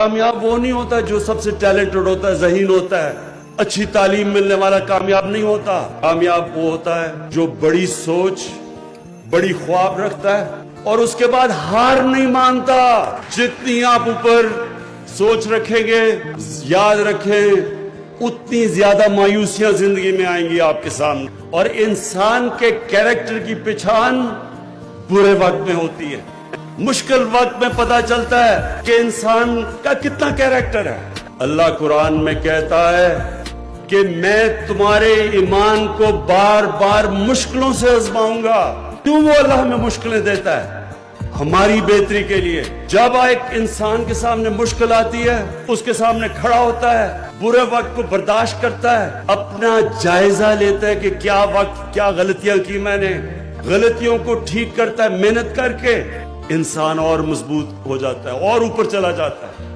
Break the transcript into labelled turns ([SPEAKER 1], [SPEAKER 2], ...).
[SPEAKER 1] कामयाब वो नहीं होता जो सबसे टैलेंटेड होता है, ज़हीन होता है, अच्छी तालीम मिलने वाला कामयाब नहीं होता। कामयाब वो होता है जो बड़ी सोच, बड़ी ख्वाब रखता है और उसके बाद हार नहीं मानता। जितनी आप ऊपर सोच रखेंगे, याद रखें, उतनी ज्यादा मायूसियां जिंदगी में आएंगी आपके सामने। और इंसान के कैरेक्टर की पहचान बुरे वक्त में होती है। मुश्किल वक्त में पता चलता है कि इंसान का कितना कैरेक्टर है। अल्लाह कुरान में कहता है कि मैं तुम्हारे ईमान को बार बार मुश्किलों से आजमाऊंगा। क्यों वो अल्लाह हमें मुश्किलें देता है? हमारी बेहतरी के लिए। जब एक इंसान के सामने मुश्किल आती है, उसके सामने खड़ा होता है, बुरे वक्त को बर्दाश्त करता है, अपना जायजा लेता है कि क्या वक्त, क्या गलतियां की मैंने, गलतियों को ठीक करता है, मेहनत करके इंसान और मजबूत हो जाता है और ऊपर चला जाता है।